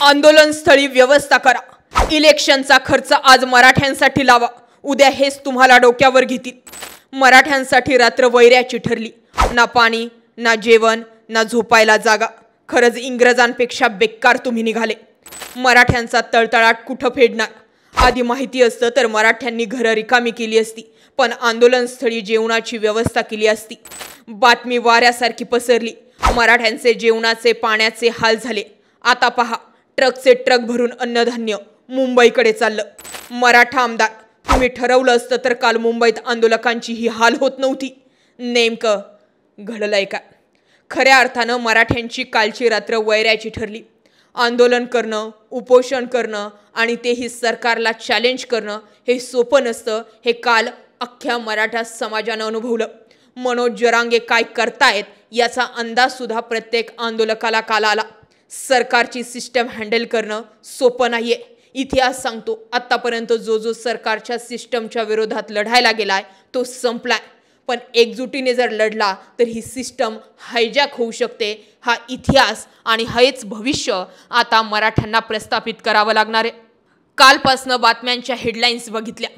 आंदोलनस्थळी व्यवस्था करा. इलेक्शनचा खर्च आज मराठ्यांसाठी लावा. उद्या हेच तुम्हाला डोक्यावर घेतील. मराठ्यांसाठी रात्र वैऱ्याची ठरली. ना पाणी, ना जेवण, ना झोपायला जागा. खरंच इंग्रजांपेक्षा बेकार तुम्ही निघाले. मराठ्यांचा तळतळाट कुठं फेडणार? आधी माहिती असतं तर मराठ्यांनी घरं रिकामी केली असती, पण आंदोलनस्थळी जेवणाची व्यवस्था केली असती. बातमी वाऱ्यासारखी पसरली. मराठ्यांचे जेवणाचे पाण्याचे हाल झाले. आता पहा, ट्रकचे ट्रक भरून अन्नधान्य मुंबईकडे चाललं. मराठा आमदार, तुम्ही ठरवलं असतं तर काल मुंबईत आंदोलकांची ही हाल होत नव्हती. नेमकं घडलंय का? खऱ्या अर्थानं मराठ्यांची कालची रात्र वैऱ्याची ठरली. आंदोलन करणं, उपोषण करणं आणि तेही सरकारला चॅलेंज करणं हे सोपं नसतं. हे काल अख्ख्या मराठा समाजानं अनुभवलं. मनोज जरांगे काय करतायत याचा अंदाजसुद्धा प्रत्येक आंदोलकाला काल आला. सरकारची सिस्टम हँडल करणं सोपं नाहीये. इतिहास सांगतो, आत्तापर्यंत जो सरकारच्या सिस्टमच्या विरोधात लढायला गेलाय तो संपलाय. पण एकजुटीने जर लढला तर ही सिस्टम हायजॅक होऊ शकते. हा इतिहास आणि हेच भविष्य आता मराठ्यांना प्रस्थापित करावं लागणार आहे. कालपासनं बातम्यांच्या हेडलाईन्स बघितल्या,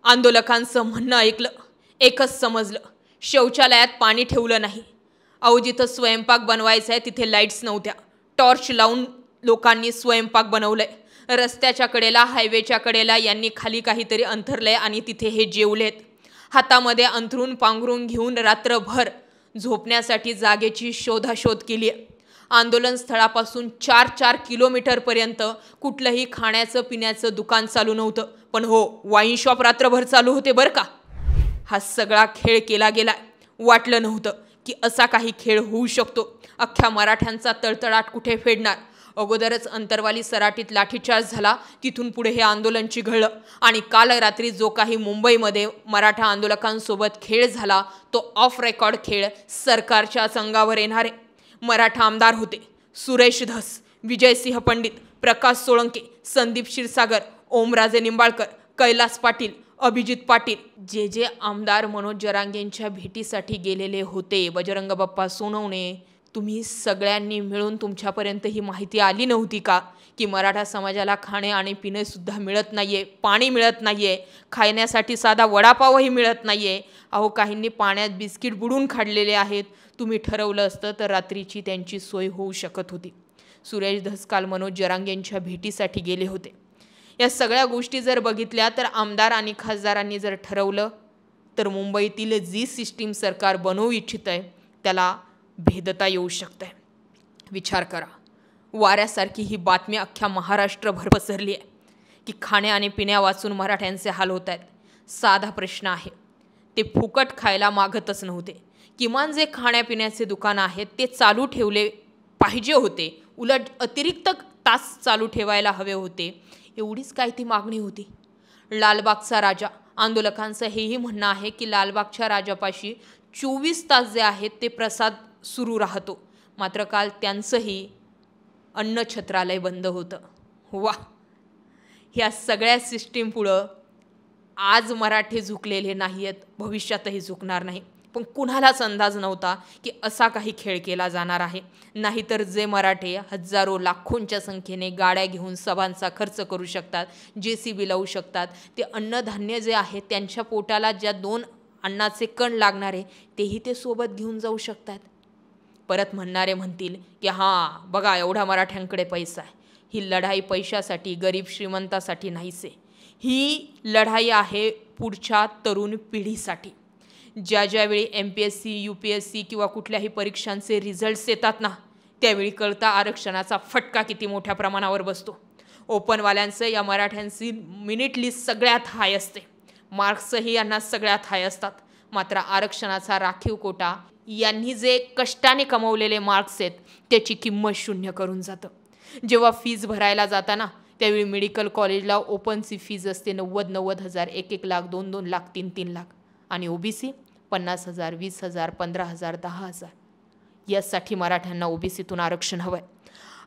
आंदोलकांचं म्हणणं ऐकलं, एकच समजलं, शौचालयात पाणी ठेवलं नाही. अहो, जिथं स्वयंपाक बनवायचा आहे तिथे लाईट्स नव्हत्या. टॉर्च लावून लोकांनी स्वयंपाक बनवलंय. रस्त्याच्या कडेला, हायवेच्या कडेला यांनी खाली काहीतरी अंथरलंय आणि तिथे हे जेवलेत. हातामध्ये अंथरून पांघरून घेऊन रात्रभर झोपण्यासाठी जागेची शोधाशोध केली आहे. आंदोलन स्थळापासून 4 किलोमीटरपर्यंत कुठलंही खाण्याचं पिण्याचं दुकान चालू नव्हतं. पण हो, वाईन शॉप रात्रभर चालू होते बरं का. हा सगळा खेळ केला गेला. वाटलं नव्हतं की असा काही खेळ होऊ शकतो. अख्ख्या मराठ्यांचा तळतळाट कुठे फेडणार? अगोदरच अंतरवाली सराटीत लाठीचार्ज झाला. तिथून पुढे हे आंदोलन चिघळलं आणि काल रात्री जो काही मुंबईमध्ये मराठा आंदोलकांसोबत खेळ झाला तो ऑफ रेकॉर्ड खेळ सरकारच्याच अंगावर येणारे. मराठा आमदार होते सुरेश धस, विजयसिंह पंडित, प्रकाश सोळंके, संदीप क्षीरसागर, ओमराजे निंबाळकर, कैलास पाटील, अभिजित पाटील, जे आमदार मनोज जरांगेंच्या भेटीसाठी गेलेले होते. बजरंग बाप्पा सोनवणे, तुम्ही सगळ्यांनी मिळून तुमच्यापर्यंत ही माहिती आली नव्हती का की मराठा समाजाला खाणे आणि पिणे सुद्धा मिळत नाहीये, पाणी मिळत नाहीये, खाण्यासाठी साधा वडापावही मिळत नाहीये. अहो, काहींनी पाण्यात बिस्किट बुडून खाल्लेले आहेत. तुम्ही ठरवलं असतं तर रात्रीची त्यांची सोय होऊ शकत होती. सुरेश धस काल मनोज जरांगेंच्या भेटीसाठी गेले होते. या सगळ्या गोष्टी जर बघितल्या तर आमदार आणि खासदारांनी जर ठरवलं तर मुंबईतील जी सिस्टीम सरकार बनवू इच्छित आहे त्याला भेदता येऊ शकते. विचार करा, वाऱ्यासारखी ही बातमी अख्ख्या महाराष्ट्रभर पसरली आहे की खाण्या आणि पिण्या वाचून मराठ्यांचे हाल होत आहेत. साधा प्रश्न आहे, ते फुकट खायला मागतच नव्हते. किमान जे खाण्यापिण्याचे दुकानं आहेत ते चालू ठेवले पाहिजे होते. उलट अतिरिक्त तास चालू ठेवायला हवे होते. एवढीच काय ती मागणी होती. लालबागचा राजा, आंदोलकांचं हेही म्हणणं आहे की लालबागच्या राजापाशी 24 तास जे आहेत ते प्रसाद सुरू राहतो. मात्र काल त्यांचंही अन्नछत्रालय बंद होतं. वा, ह्या सगळ्या सिस्टीमपुढं आज मराठी झुकलेले नाही आहेत, भविष्यातही झुकणार नाही. पण कुणालाच अंदाज नव्हता की असा काही खेळ केला जाणार आहे. नाहीतर जे मराठे हजारो लाखोंच्या संख्येने गाड्या घेऊन सभांचा खर्च करू शकतात, JCB लावू शकतात, ते अन्नधान्य जे आहे त्यांच्या पोटाला ज्या 2 अन्नाचे कण लागणारे तेही ते सोबत घेऊन जाऊ शकतात. परत म्हणणारे म्हणतील की हां बघा, एवढा मराठ्यांकडे पैसा आहे. ही लढाई पैशासाठी, गरीब श्रीमंतासाठी नाहीच आहे. ही लढाई आहे पुढच्या तरुण पिढीसाठी. ज्यावेळी MPSC, UPSC किंवा कुठल्याही परीक्षांचे रिझल्ट्स येतात ना, त्यावेळी कळता आरक्षणाचा फटका किती मोठ्या प्रमाणावर बसतो. ओपनवाल्यांचं या मराठ्यांची मिनिट लिस्ट सगळ्यात हाय असते. मार्क्सही यांना सगळ्यात हाय असतात. मात्र आरक्षणाचा राखीव कोटा, यांनी जे कष्टाने कमवलेले मार्क्स आहेत त्याची किंमत शून्य करून जातं. जेव्हा फीज भरायला जाताना त्यावेळी मेडिकल कॉलेजला ओपनची फीज असते 90,000, 1 लाख, 2 लाख, 3 लाख आणि OBC 50,000, 20,000, 15,000, 10,000. यासाठी मराठ्यांना OBCतून आरक्षण हवं आहे.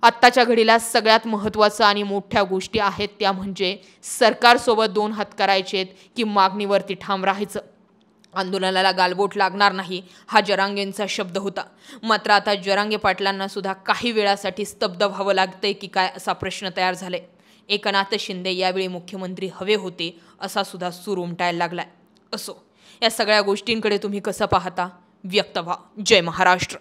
आत्ताच्या घडीला सगळ्यात महत्त्वाचं आणि मोठ्या गोष्टी आहेत त्या म्हणजे सरकारसोबत 2 हात करायचे आहेत की मागणीवरती ठाम राहायचं. आंदोलनाला गालबोट लागणार नाही हा जरांगेंचा शब्द होता. मात्र आता जरांगे पाटलांना सुद्धा काही वेळासाठी स्तब्ध व्हावं लागतंय की काय असा प्रश्न तयार झालाय. एकनाथ शिंदे यावेळी मुख्यमंत्री हवे होते असा सुद्धा सूर उमटायला लागलाय. असो, या सगळ्या गोष्टींकडे तुम्ही कसं पाहता? व्यक्त व्हा. जय महाराष्ट्र.